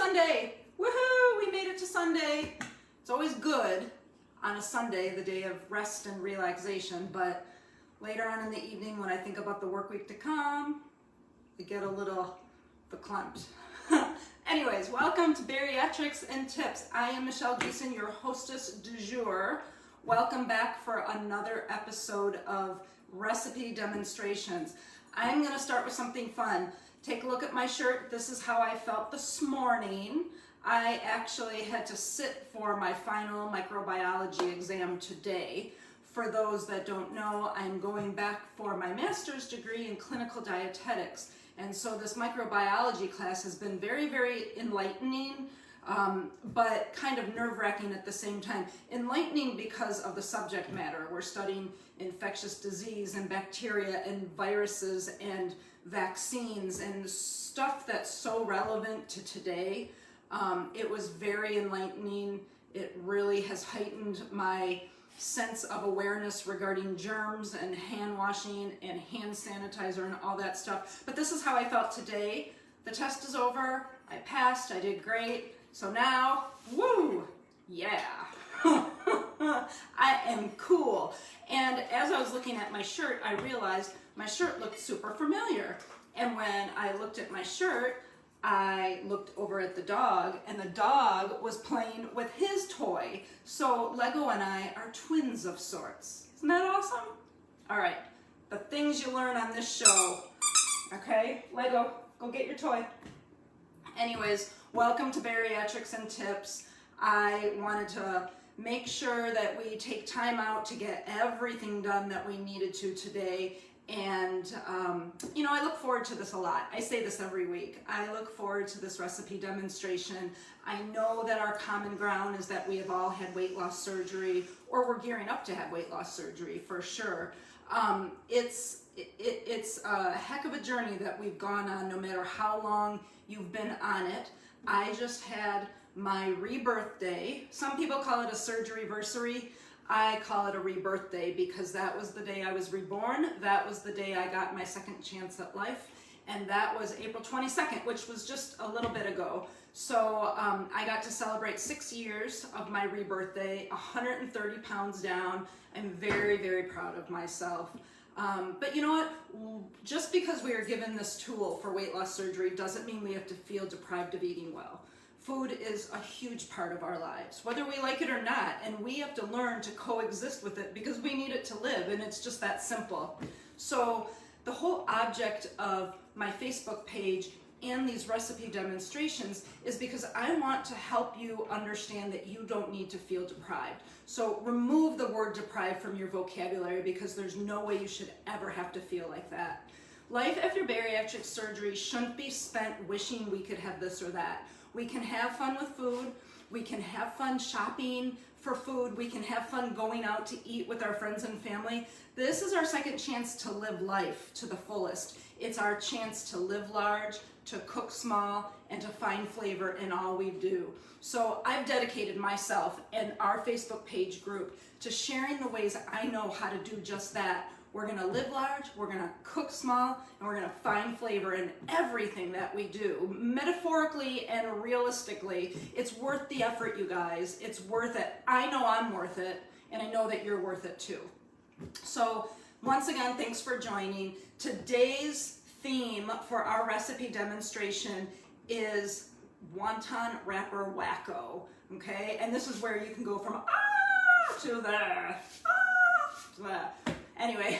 Sunday. Woohoo! We made it to Sunday. It's always good on a Sunday, the day of rest and relaxation, but later on in the evening when I think about the work week to come, I get a little verklempt. Anyways, welcome to Bariatrics and Tips. I am Michelle Gieson, your hostess du jour. Welcome back for another episode of recipe demonstrations. I'm going to start with something fun. Take a look at my shirt. This is how I felt this morning. I actually had to sit for my final microbiology exam today. For those that don't know, I'm going back for my master's degree in clinical dietetics. And so this microbiology class has been very, very enlightening, but kind of nerve-wracking at the same time. Enlightening because of the subject matter. We're studying infectious disease and bacteria and viruses and vaccines and stuff that's so relevant to today. It was very enlightening. It really has heightened my sense of awareness regarding germs and hand washing and hand sanitizer and all that stuff. But this is how I felt today. The test is over. I passed. I did great. So now, woo, yeah. I am cool. And as I was looking at my shirt, I realized my shirt looked super familiar. And when I looked at my shirt, I looked over at the dog, and the dog was playing with his toy. So Lego and I are twins of sorts. Isn't that awesome? All right, the things you learn on this show. Okay, Lego, go get your toy. Anyways, welcome to Bariatrics and Tips. I wanted to make sure that we take time out to get everything done that we needed to today. And, you know, I look forward to this a lot. I say this every week. I look forward to this recipe demonstration. I know that our common ground is that we have all had weight loss surgery, or we're gearing up to have weight loss surgery for sure. It's a heck of a journey that we've gone on, no matter how long you've been on it. I just had my rebirth day. Some people call it a surgery-versary. I call it a rebirth day because that was the day I was reborn. That was the day I got my second chance at life. And that was April 22nd, which was just a little bit ago. So I got to celebrate 6 years of my rebirth day, 130 pounds down. I'm very, very proud of myself. But you know what? Just because we are given this tool for weight loss surgery doesn't mean we have to feel deprived of eating well. Food is a huge part of our lives, whether we like it or not, and we have to learn to coexist with it because we need it to live, and it's just that simple. So the whole object of my Facebook page and these recipe demonstrations is because I want to help you understand that you don't need to feel deprived. So remove the word deprived from your vocabulary because there's no way you should ever have to feel like that. Life after bariatric surgery shouldn't be spent wishing we could have this or that. We can have fun with food, we can have fun shopping for food, we can have fun going out to eat with our friends and family. This is our second chance to live life to the fullest. It's our chance to live large, to cook small, and to find flavor in all we do. So I've dedicated myself and our Facebook page group to sharing the ways I know how to do just that. We're gonna live large, we're gonna cook small, and we're gonna find flavor in everything that we do. Metaphorically and realistically, it's worth the effort, you guys. It's worth it. I know I'm worth it, and I know that you're worth it too. So once again, thanks for joining. Today's theme for our recipe demonstration is Wonton wrapper Wacko, okay? And this is where you can go from to the to the. Anyway,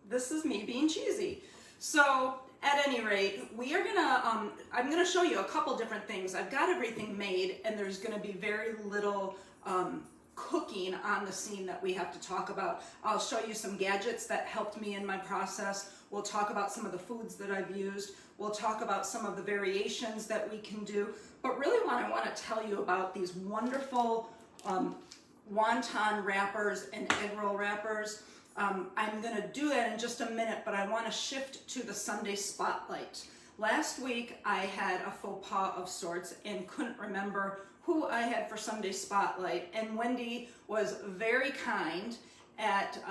this is me being cheesy. So at any rate, we are gonna, I'm gonna show you a couple different things. I've got everything made and there's gonna be very little cooking on the scene that we have to talk about. I'll show you some gadgets that helped me in my process. We'll talk about some of the foods that I've used. We'll talk about some of the variations that we can do. But really what I wanna tell you about these wonderful wonton wrappers and egg roll wrappers. I'm gonna do that in just a minute, but I wanna shift to the Sunday spotlight. Last week I had a faux pas of sorts and couldn't remember who I had for Sunday spotlight, and Wendy was very kind at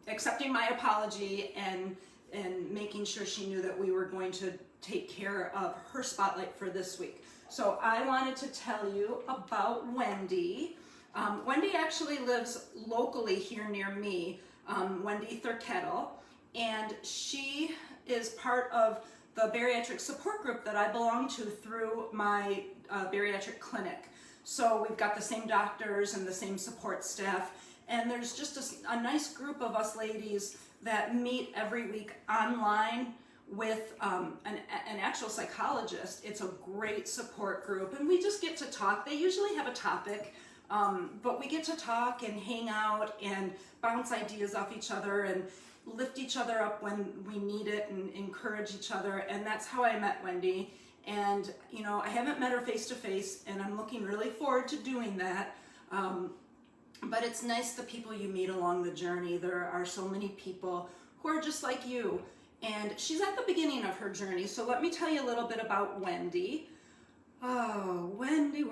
accepting my apology and and making sure she knew that we were going to take care of her spotlight for this week. So I wanted to tell you about Wendy. Wendy actually lives locally here near me, Wendy Thurkettle, and she is part of the bariatric support group that I belong to through my bariatric clinic. So we've got the same doctors and the same support staff, and there's just a nice group of us ladies that meet every week online with an actual psychologist. It's a great support group, and we just get to talk. They usually have a topic, but we get to talk and hang out and bounce ideas off each other and lift each other up when we need it and encourage each other. And that's how I met Wendy. And you know, I haven't met her face to face, and I'm looking really forward to doing that. But it's nice the people you meet along the journey. There are so many people who are just like you, and she's at the beginning of her journey. So let me tell you a little bit about Wendy. Oh, Wendy.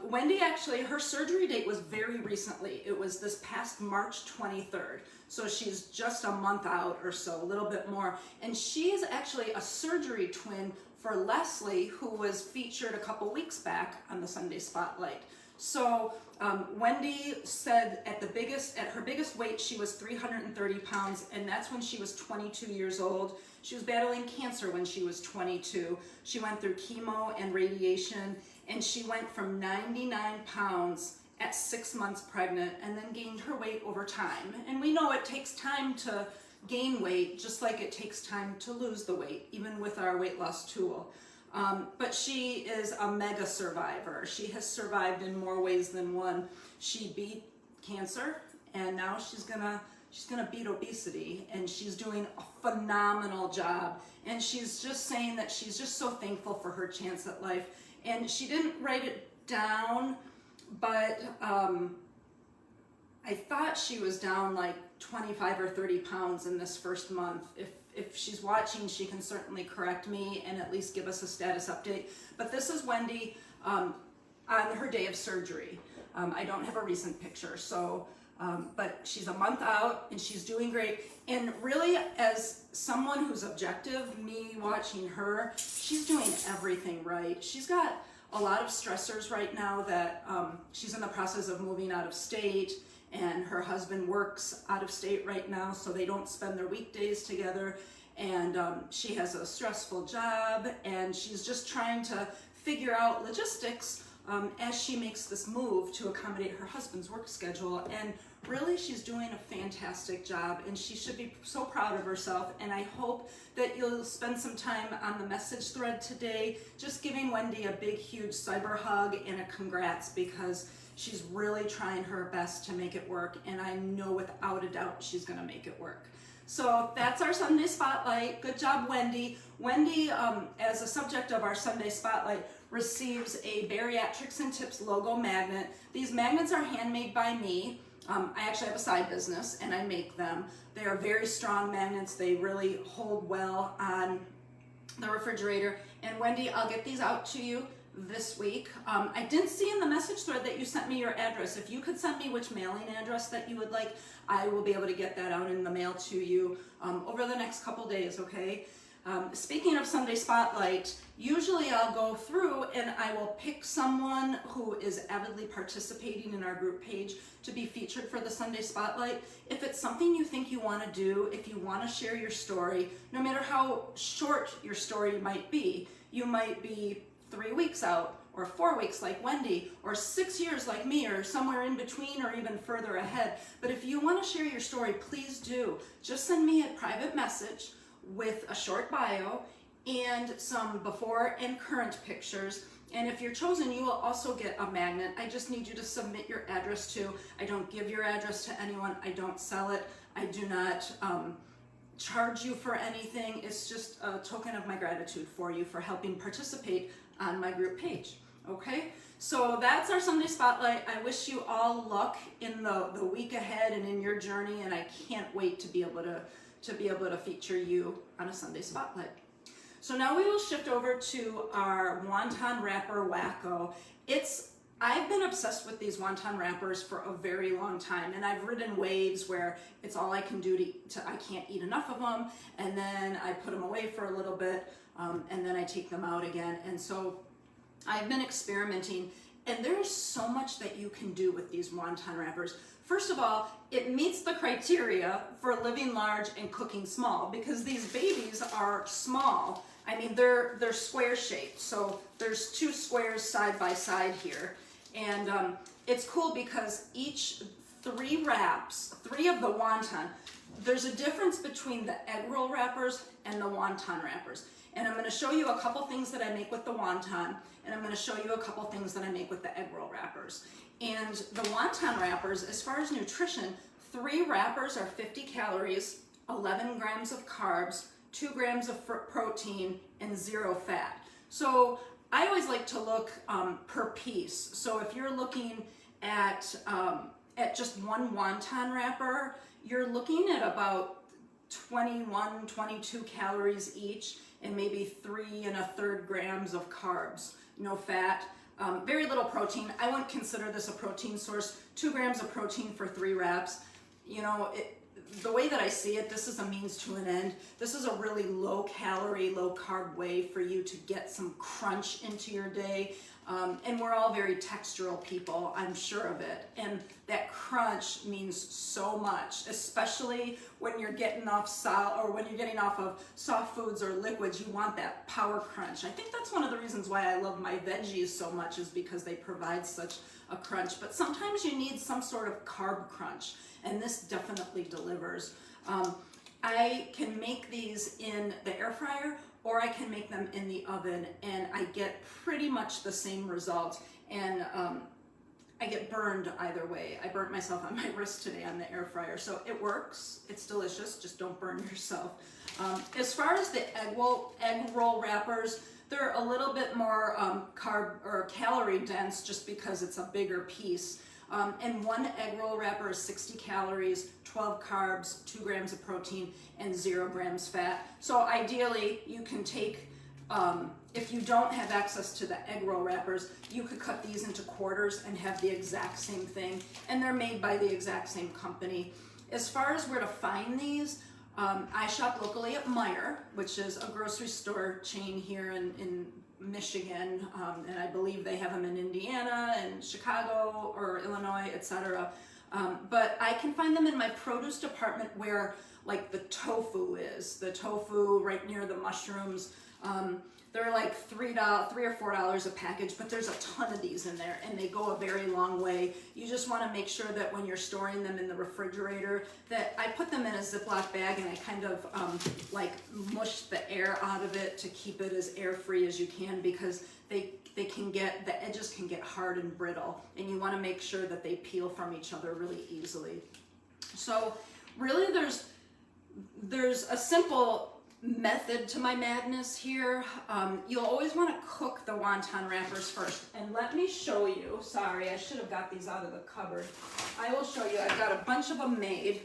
Wendy, actually, her surgery date was very recently. It was this past March 23rd. So she's just a month out or so, a little bit more. And she is actually a surgery twin for Leslie, who was featured a couple weeks back on the Sunday Spotlight. So Wendy said at her biggest weight, she was 330 pounds, and that's when she was 22 years old. She was battling cancer when she was 22. She went through chemo and radiation, and she went from 99 pounds at 6 months pregnant, and then gained her weight over time. And we know it takes time to gain weight, just like it takes time to lose the weight, even with our weight loss tool. But she is a mega survivor. She has survived in more ways than one. She beat cancer, and now she's gonna beat obesity, and she's doing a phenomenal job. And she's just saying that she's just so thankful for her chance at life. And she didn't write it down, but I thought she was down like 25 or 30 pounds in this first month. If she's watching, she can certainly correct me and at least give us a status update. But this is Wendy on her day of surgery. I don't have a recent picture, so but she's a month out and she's doing great. And really, as someone who's objective, me watching her, she's doing everything right. She's got a lot of stressors right now that she's in the process of moving out of state, and her husband works out of state right now, so they don't spend their weekdays together. And she has a stressful job, and she's just trying to figure out logistics as she makes this move to accommodate her husband's work schedule. And really, she's doing a fantastic job, and she should be so proud of herself. And I hope that you'll spend some time on the message thread today, just giving Wendy a big, huge cyber hug and a congrats, because she's really trying her best to make it work, and I know without a doubt she's gonna make it work. So that's our Sunday Spotlight. Good job, Wendy. Wendy, as a subject of our Sunday Spotlight, receives a Bariatrics and Tips logo magnet. These magnets are handmade by me. I actually have a side business, and I make them. They are very strong magnets. They really hold well on the refrigerator. And Wendy, I'll get these out to you this week. I didn't see in the message thread that you sent me your address. If you could send me which mailing address that you would like, I will be able to get that out in the mail to you over the next couple days, okay? Speaking of Sunday Spotlight, usually I'll go through and I will pick someone who is avidly participating in our group page to be featured for the Sunday Spotlight. If it's something you think you want to do, if you want to share your story, no matter how short your story might be, you might be 3 weeks out, or 4 weeks like Wendy, or 6 years like me, or somewhere in between, or even further ahead. But if you want to share your story, please do. Just send me a private message with a short bio and some before and current pictures. And if you're chosen, you will also get a magnet. I just need you to submit your address to. I don't give your address to anyone. I don't sell it. I do not charge you for anything. It's just a token of my gratitude for you for helping participate on my group page. Okay, so that's our Sunday Spotlight. I wish you all luck in the week ahead and in your journey, and I can't wait to be able to feature you on a Sunday Spotlight. So now we will shift over to our Wonton wrapper Wacko. It's I've been obsessed with these wonton wrappers for a very long time, and I've ridden waves where it's all I can do to I can't eat enough of them, and then I put them away for a little bit, and then I take them out again. And so I've been experimenting, and there's so much that you can do with these wonton wrappers. First of all, it meets the criteria for living large and cooking small, because these babies are small. I mean, they're square shaped, so there's 2 squares side by side here. And it's cool because each 3 wraps, 3 of the wonton, there's a difference between the egg roll wrappers and the wonton wrappers. And I'm going to show you a couple things that I make with the wonton, and I'm going to show you a couple things that I make with the egg roll wrappers. And the wonton wrappers, as far as nutrition, 3 wrappers are 50 calories, 11 grams of carbs, 2 grams of protein, and 0 fat. So I always like to look per piece. So if you're looking at just one wonton wrapper, you're looking at about 21, 22 calories each, and maybe 3 1/3 grams of carbs, no fat, very little protein. I wouldn't consider this a protein source. 2 grams of protein for 3 wraps. You know, the way that I see it, this is a means to an end. This is a really low calorie, low carb way for you to get some crunch into your day. And we're all very textural people, I'm sure of it. And that crunch means so much, especially when you're getting off of soft foods or liquids. You want that power crunch. I think that's one of the reasons why I love my veggies so much, is because they provide such a crunch. But sometimes you need some sort of carb crunch, and this definitely delivers. I can make these in the air fryer, or I can make them in the oven, and I get pretty much the same result. And I get burned either way. I burnt myself on my wrist today on the air fryer, so it works. It's delicious. Just don't burn yourself. As far as the egg roll wrappers, they're a little bit more carb or calorie dense, just because it's a bigger piece. And 1 egg roll wrapper is 60 calories, 12 carbs, 2 grams of protein, and 0 grams fat. So ideally, you can take, if you don't have access to the egg roll wrappers, you could cut these into quarters and have the exact same thing. And they're made by the exact same company. As far as where to find these, I shop locally at Meijer, which is a grocery store chain here in Michigan, and I believe they have them in Indiana and Chicago or Illinois, etc. But I can find them in my produce department, where like the tofu is, the tofu right near the mushrooms. They're like $3 or $4 a package, but there's a ton of these in there, and they go a very long way. You just want to make sure that when you're storing them in the refrigerator, that I put them in a Ziploc bag, and I kind of like mush the air out of it to keep it as air-free as you can, because the edges can get hard and brittle, and you want to make sure that they peel from each other really easily. So really, there's a simple method to my madness here. You'll always want to cook the wonton wrappers first, and let me show you. Sorry, I should have got these out of the cupboard. I will show you. I've got a bunch of them made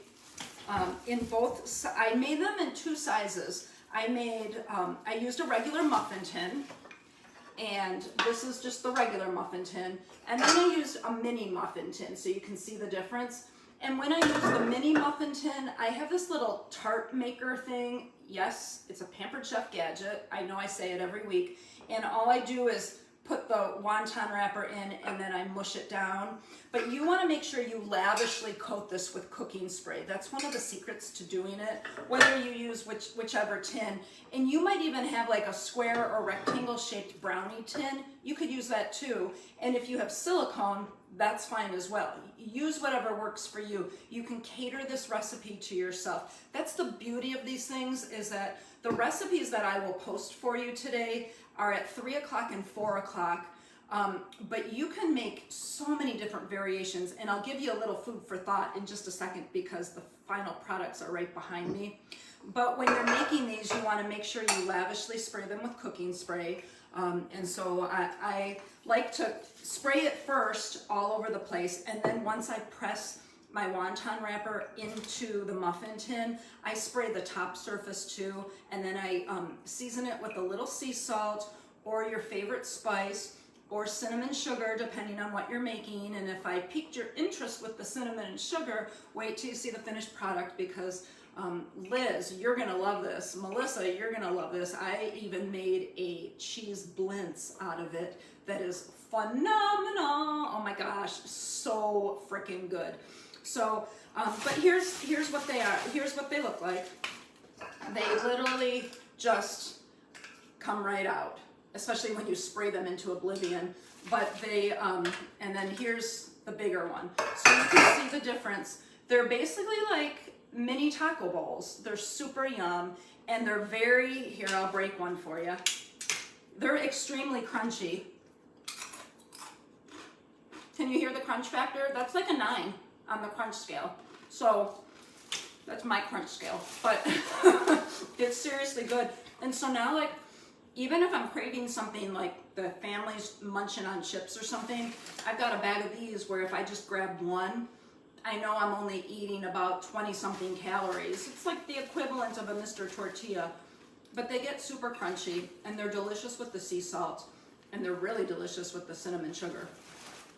in both. I made them in 2 sizes. I used a regular muffin tin, and this is just the regular muffin tin, and then I used a mini muffin tin, so you can see the difference. And when I use the mini muffin tin, I have this little tart maker thing. Yes, it's a Pampered Chef gadget. I know I say it every week. And all I do is put the wonton wrapper in, and then I mush it down. But you want to make sure you lavishly coat this with cooking spray. That's one of the secrets to doing it, whether you use whichever tin. And you might even have like a square or rectangle shaped brownie tin. You could use that too. And if you have silicone, that's fine as well. Use whatever works for you. You can cater this recipe to yourself. That's the beauty of these things, is that the recipes that I will post for you today are at 3 o'clock and 4 o'clock. But you can make so many different variations, and I'll give you a little food for thought in just a second, because the final products are right behind me. But when you're making these, you want to make sure you lavishly spray them with cooking spray. And so I like to spray it first all over the place, and then once I press my wonton wrapper into the muffin tin, I spray the top surface too, and then I season it with a little sea salt or your favorite spice, or cinnamon sugar, depending on what you're making. And if I piqued your interest with the cinnamon and sugar, wait till you see the finished product, because Liz, you're gonna love this. Melissa, you're gonna love this. I even made a cheese blintz out of it that is phenomenal. Oh my gosh, so freaking good. So, but here's what they are. Here's what they look like. They literally just come right out, especially when you spray them into oblivion. But they, and then here's the bigger one. So you can see the difference. They're basically like mini taco bowls. They're super yum, and they're very, here, I'll break one for you. They're extremely crunchy. Can you hear the crunch factor? That's like a 9 on the crunch scale. So that's my crunch scale, but it's seriously good. And so now, like, even if I'm craving something like the family's munching on chips or something, I've got a bag of these where if I just grab one, I know I'm only eating about 20 something calories. It's like the equivalent of a Mr. Tortilla, but they get super crunchy, and they're delicious with the sea salt, and they're really delicious with the cinnamon sugar.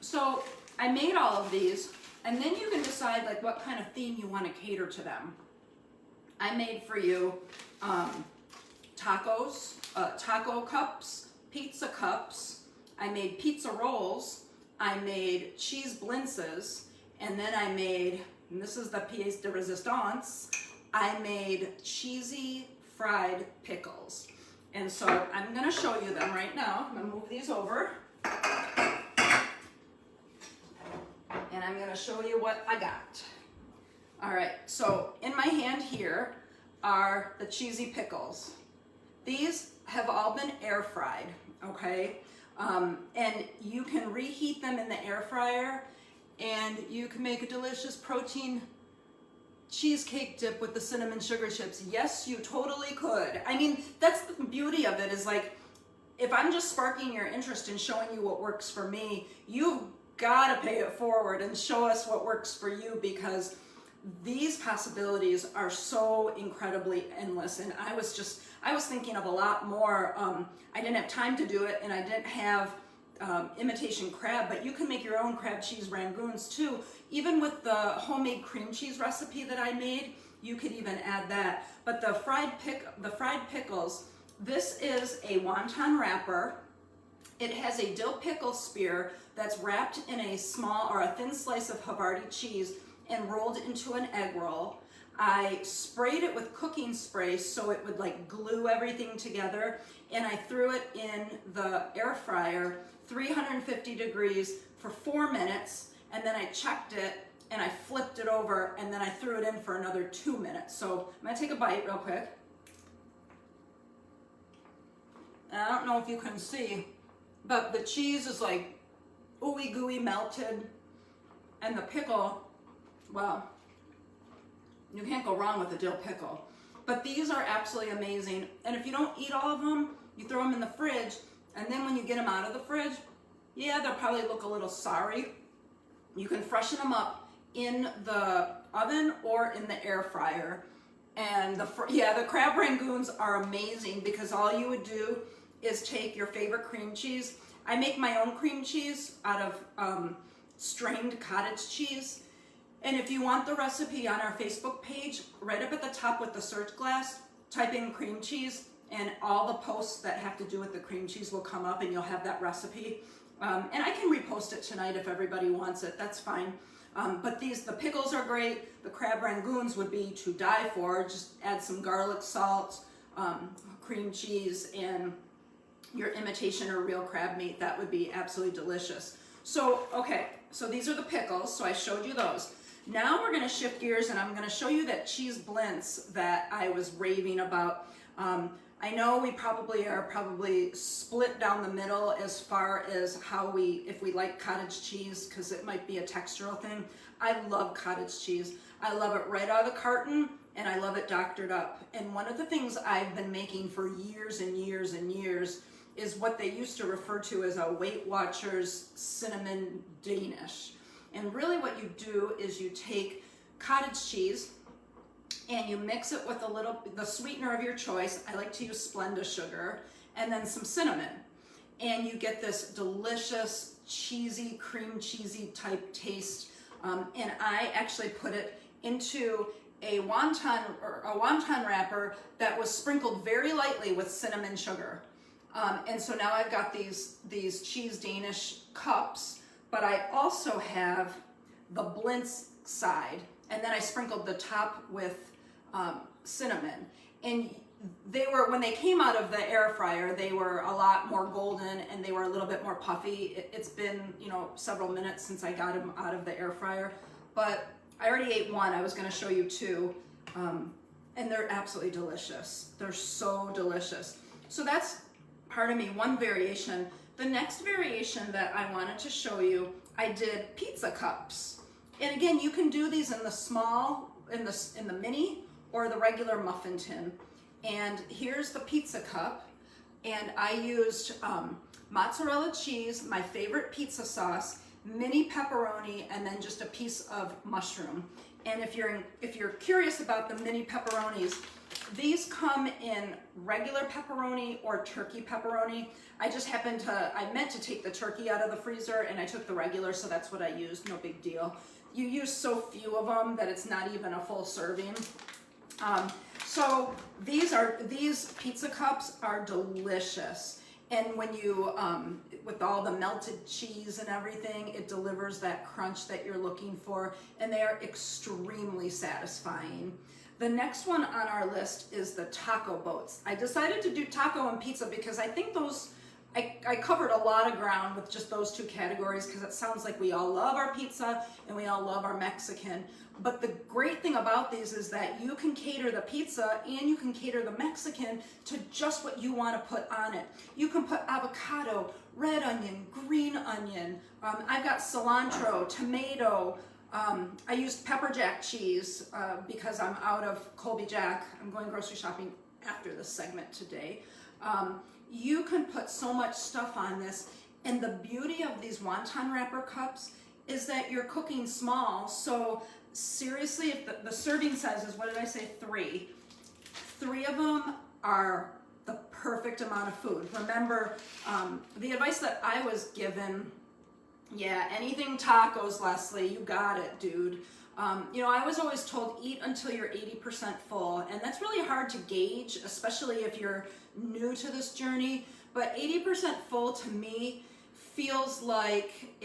So I made all of these, and then you can decide like what kind of theme you want to cater to them. I made for you tacos, taco cups, pizza cups. I made pizza rolls. I made cheese blintzes, and then I made, and this is the pièce de résistance, I made cheesy fried pickles. And so I'm gonna show you them right now. I'm gonna move these over. And I'm gonna show you what I got. All right, so in my hand here are the cheesy pickles. These have all been air fried, okay? And you can reheat them in the air fryer, and you can make a delicious protein cheesecake dip with the cinnamon sugar chips. Yes, you totally could. I mean, that's the beauty of it, is like, if I'm just sparking your interest in showing you what works for me, you've gotta pay it forward and show us what works for you, because these possibilities are so incredibly endless. And I was thinking of a lot more. I didn't have time to do it, and I didn't have imitation crab, but you can make your own crab cheese rangoons too. Even with the homemade cream cheese recipe that I made, you could even add that. But the fried pickles, this is a wonton wrapper. It has a dill pickle spear that's wrapped in a small or a thin slice of Havarti cheese and rolled into an egg roll. I sprayed it with cooking spray so it would like glue everything together, and I threw it in the air fryer, 350 degrees for 4 minutes, and then I checked it and I flipped it over, and then I threw it in for another 2 minutes. So I'm gonna take a bite real quick. And I don't know if you can see, but the cheese is like ooey gooey melted, and the pickle, well, you can't go wrong with a dill pickle. But these are absolutely amazing. And if you don't eat all of them, you throw them in the fridge, and then when you get them out of the fridge, yeah, they'll probably look a little sorry. You can freshen them up in the oven or in the air fryer. And the crab rangoons are amazing, because all you would do is take your favorite cream cheese. I make my own cream cheese out of strained cottage cheese. And if you want the recipe on our Facebook page, right up at the top with the search glass, type in cream cheese, and all the posts that have to do with the cream cheese will come up, and you'll have that recipe. And I can repost it tonight if everybody wants it, that's fine. But the pickles are great. The crab rangoons would be to die for. Just add some garlic, salt, cream cheese, and your imitation or real crab meat. That would be absolutely delicious. So, okay, so these are the pickles. So I showed you those. Now we're gonna shift gears, and I'm gonna show you that cheese blintz that I was raving about. I know we are split down the middle as far as if we like cottage cheese, because it might be a textural thing. I love cottage cheese. I love it right out of the carton, and I love it doctored up. And one of the things I've been making for years and years and years is what they used to refer to as a Weight Watchers cinnamon Danish. And really what you do is you take cottage cheese and you mix it with the sweetener of your choice. I like to use Splenda sugar, and then some cinnamon. and you get this delicious, cheesy, cream cheesy type taste. And I actually put it into a wonton wrapper that was sprinkled very lightly with cinnamon sugar. And so now I've got these cheese Danish cups, but I also have the blintz side, and then I sprinkled the top with cinnamon. And they were, when they came out of the air fryer, they were a lot more golden and they were a little bit more puffy. It's been, you know, several minutes since I got them out of the air fryer, but I already ate one. I was going to show you two, and they're absolutely delicious. They're so delicious. So that's, pardon me, one variation. The next variation that I wanted to show you, I did pizza cups. And again, you can do these in the small, in the mini, or the regular muffin tin. And here's the pizza cup, and I used mozzarella cheese, my favorite pizza sauce, mini pepperoni, and then just a piece of mushroom. And if you're curious about the mini pepperonis, these come in regular pepperoni or turkey pepperoni. I just happened to, I meant to take the turkey out of the freezer and I took the regular, so that's what I used, no big deal. You use so few of them that it's not even a full serving. So these pizza cups are delicious. And when you, with all the melted cheese and everything, it delivers that crunch that you're looking for, and they are extremely satisfying. The next one on our list is the taco boats. I decided to do taco and pizza because I think those, I covered a lot of ground with just those two categories, because it sounds like we all love our pizza and we all love our Mexican. But the great thing about these is that you can cater the pizza and you can cater the Mexican to just what you want to put on it. You can put avocado, red onion, green onion. I've got cilantro, tomato. I used pepper jack cheese because I'm out of Colby Jack. I'm going grocery shopping after this segment today. You can put so much stuff on this. And the beauty of these wonton wrapper cups is that you're cooking small. So seriously, if the serving size is, what did I say, 3? 3 of them are the perfect amount of food. Remember, the advice that I was given, yeah, anything tacos, Leslie, you got it, dude. You know, I was always told eat until you're 80% full, and that's really hard to gauge, especially if you're new to this journey. But 80% full to me feels like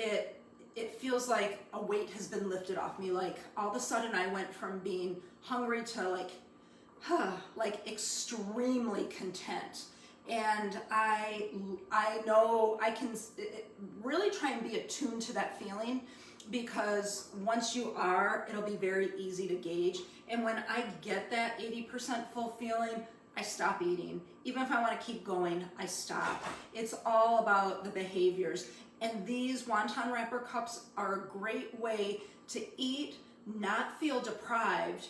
it feels like a weight has been lifted off me. Like all of a sudden I went from being hungry to like extremely content. And I know I can really try and be attuned to that feeling, because once you are, it'll be very easy to gauge. And when I get that 80% full feeling, I stop eating. Even if I want to keep going, I stop. It's all about the behaviors. And these wonton wrapper cups are a great way to eat, not feel deprived,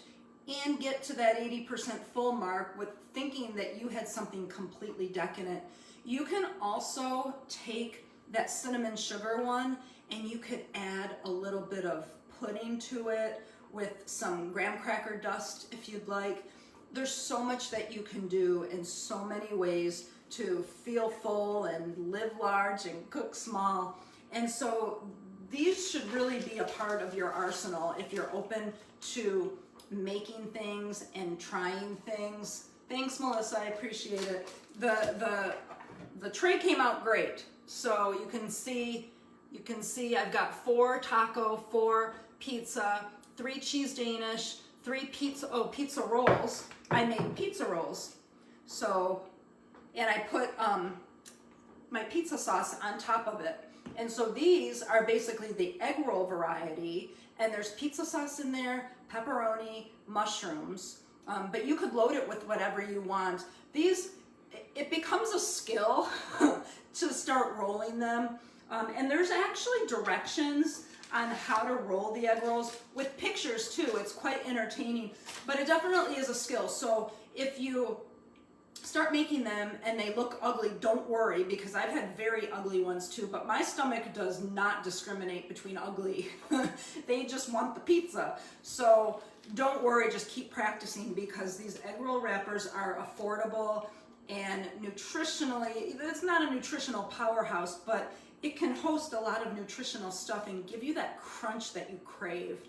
and get to that 80% full mark with thinking that you had something completely decadent. You can also take that cinnamon sugar one and you could add a little bit of pudding to it with some graham cracker dust if you'd like. There's so much that you can do in so many ways to feel full and live large and cook small. And so these should really be a part of your arsenal if you're open to making things and trying things. Thanks, Melissa, I appreciate it. The tray came out great. So you can see I've got 4 taco, 4 pizza, 3 cheese Danish, 3 pizza rolls. I made pizza rolls. So, and I put my pizza sauce on top of it. And so these are basically the egg roll variety, and there's pizza sauce in there, pepperoni, mushrooms, but you could load it with whatever you want. These, it becomes a skill to start rolling them. And there's actually directions on how to roll the egg rolls with pictures too. It's quite entertaining, but it definitely is a skill. So if you start making them and they look ugly, don't worry, because I've had very ugly ones too, but my stomach does not discriminate between ugly. They just want the pizza. So don't worry, just keep practicing, because these egg roll wrappers are affordable and nutritionally, it's not a nutritional powerhouse, but it can host a lot of nutritional stuff and give you that crunch that you crave.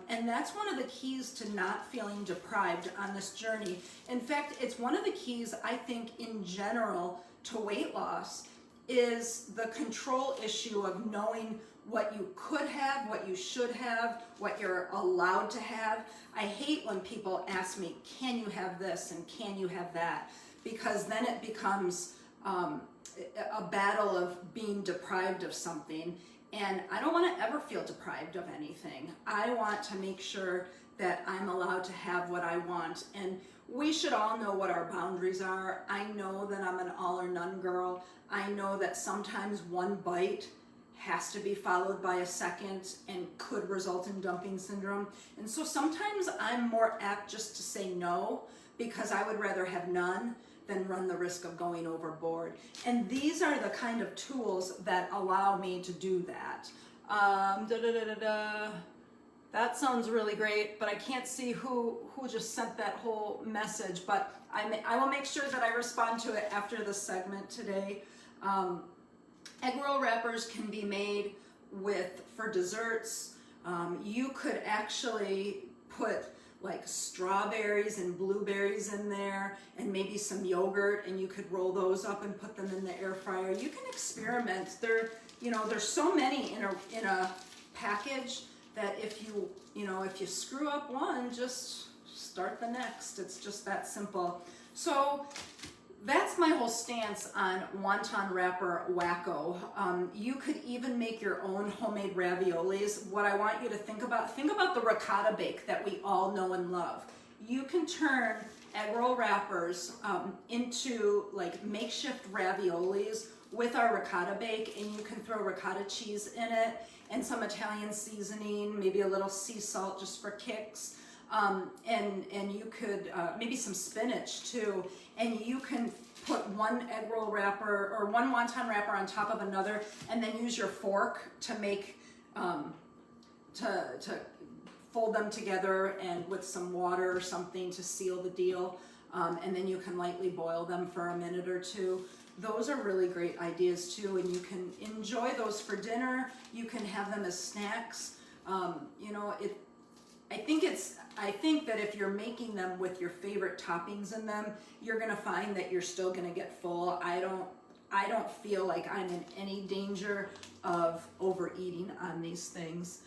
And that's one of the keys to not feeling deprived on this journey. In fact, it's one of the keys, I think, in general to weight loss, is the control issue of knowing what you could have, what you should have, what you're allowed to have. I hate when people ask me, can you have this and can you have that? Because then it becomes a battle of being deprived of something. And I don't want to ever feel deprived of anything. I want to make sure that I'm allowed to have what I want. And we should all know what our boundaries are. I know that I'm an all or none girl. I know that sometimes one bite has to be followed by a second and could result in dumping syndrome. And so sometimes I'm more apt just to say no, because I would rather have none than run the risk of going overboard. And these are the kind of tools that allow me to do that. That sounds really great, but I can't see who just sent that whole message, but I will make sure that I respond to it after the segment today. Egg roll wrappers can be made for desserts. You could actually put like strawberries and blueberries in there and maybe some yogurt, and you could roll those up and put them in the air fryer. You can experiment. There's so many in a package that if you screw up one, just start the next. It's just that simple. So that's my whole stance on wonton wrapper Wacko. You could even make your own homemade raviolis. What I want you to think about the ricotta bake that we all know and love. You can turn egg roll wrappers into like makeshift raviolis with our ricotta bake, and you can throw ricotta cheese in it and some Italian seasoning, maybe a little sea salt just for kicks. And you could, maybe some spinach too, and you can put one egg roll wrapper or one wonton wrapper on top of another, and then use your fork to make, to fold them together and with some water or something to seal the deal. And then you can lightly boil them for a minute or two. Those are really great ideas too, and you can enjoy those for dinner. You can have them as snacks. I think that if you're making them with your favorite toppings in them, you're gonna find that you're still gonna get full. I don't feel like I'm in any danger of overeating on these things.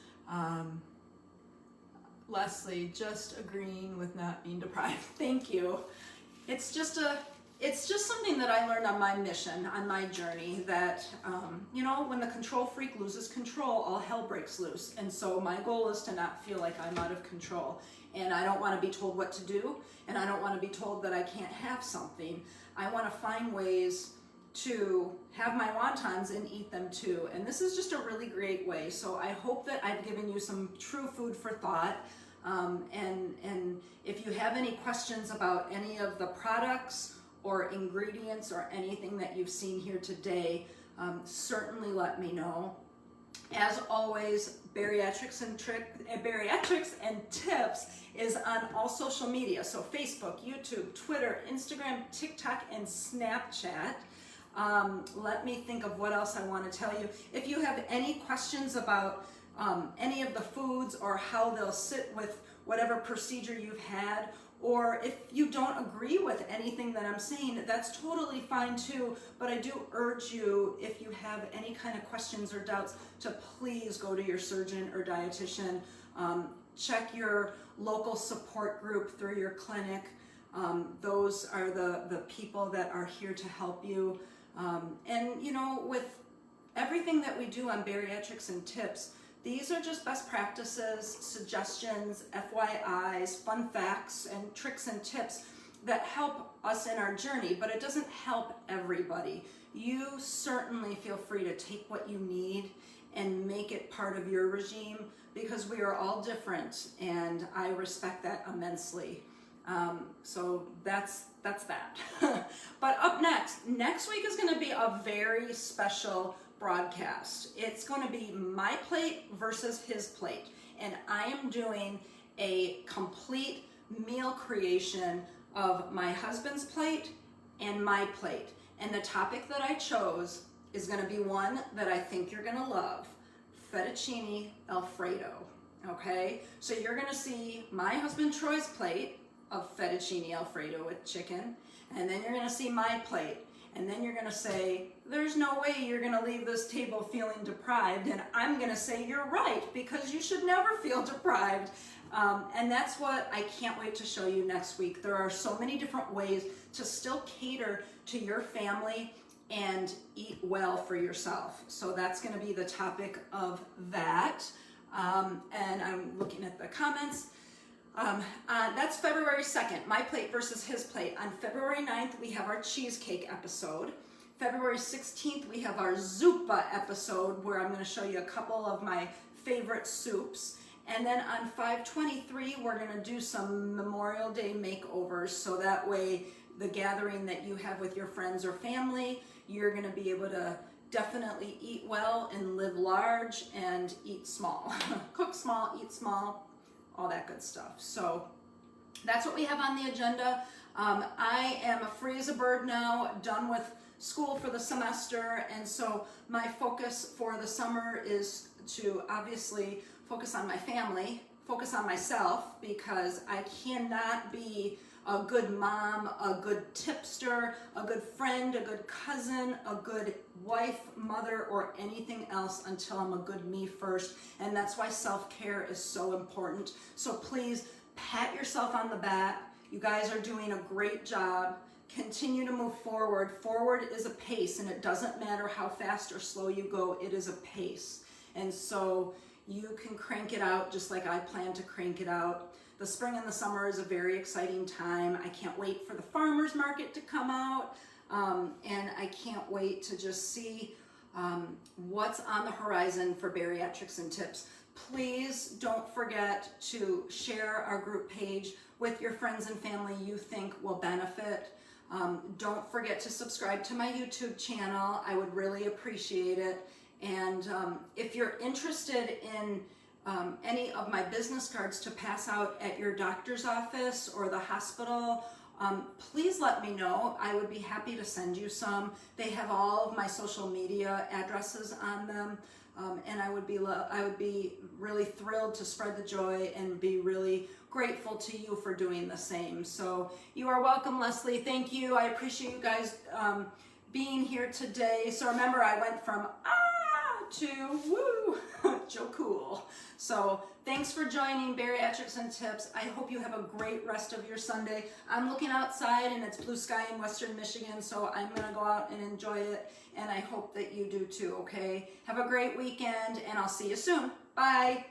Leslie, just agreeing with not being deprived. Thank you. It's just something that I learned on my mission, on my journey, that, when the control freak loses control, all hell breaks loose. And so my goal is to not feel like I'm out of control. And I don't want to be told what to do, and I don't want to be told that I can't have something. I want to find ways to have my wontons and eat them too. And this is just a really great way. So I hope that I've given you some true food for thought. And if you have any questions about any of the products or ingredients or anything that you've seen here today, certainly let me know. As always, Bariatrics and Tips is on all social media. So Facebook, YouTube, Twitter, Instagram, TikTok, and Snapchat. Let me think of what else I want to tell you. If you have any questions about any of the foods or how they'll sit with whatever procedure you've had, or if you don't agree with anything that I'm saying, that's totally fine too. But I do urge you, if you have any kind of questions or doubts, to please go to your surgeon or dietitian. Check your local support group through your clinic. Those are the people that are here to help you. And with everything that we do on Bariatrics and Tips, these are just best practices, suggestions, FYIs, fun facts, and tricks and tips that help us in our journey, but it doesn't help everybody. You certainly feel free to take what you need and make it part of your regime, because we are all different, and I respect that immensely. So that's that. But up next week is going to be a very special broadcast. It's going to be my plate versus his plate, and I am doing a complete meal creation of my husband's plate and my plate. And the topic that I chose is gonna be one that I think you're gonna love, fettuccine Alfredo, okay? So you're gonna see my husband Troy's plate of fettuccine Alfredo with chicken, and then you're gonna see my plate, and then you're gonna say, there's no way you're gonna leave this table feeling deprived, and I'm gonna say you're right, because you should never feel deprived. And that's what I can't wait to show you next week. There are so many different ways to still cater to your family and eat well for yourself. So that's gonna be the topic of that. And I'm looking at the comments. That's February 2nd, my plate versus his plate. On February 9th, we have our cheesecake episode. February 16th, we have our zuppa episode, where I'm gonna show you a couple of my favorite soups. And then on 5/23, we're gonna do some Memorial Day makeovers, so that way the gathering that you have with your friends or family, you're gonna be able to definitely eat well and live large and eat small. Cook small, eat small, all that good stuff. So that's what we have on the agenda. I am free as a bird now, done with school for the semester, and so my focus for the summer is to obviously focus on my family, focus on myself, because I cannot be a good mom, a good tipster, a good friend, a good cousin, a good wife, mother, or anything else until I'm a good me first. And that's why self-care is so important. So please pat yourself on the back. You guys are doing a great job. Continue to move forward. Forward is a pace, and it doesn't matter how fast or slow you go, it is a pace. And so you can crank it out just like I plan to crank it out. The spring and the summer is a very exciting time. I can't wait for the farmer's market to come out, and I can't wait to just see what's on the horizon for Bariatrics and Tips. Please don't forget to share our group page with your friends and family you think will benefit. Don't forget to subscribe to my YouTube channel. I would really appreciate it. And if you're interested in any of my business cards to pass out at your doctor's office or the hospital, please let me know. I would be happy to send you some. They have all of my social media addresses on them, and I would be really thrilled to spread the joy and be really grateful to you for doing the same. So you are welcome, Leslie. Thank you. I appreciate you guys being here today. So remember, I went from to woo, Joe Cool. So thanks for joining Bariatrics and Tips. I hope you have a great rest of your Sunday. I'm looking outside and it's blue sky in Western Michigan, so I'm gonna go out and enjoy it, and I hope that you do too, okay? Have a great weekend, and I'll see you soon. Bye.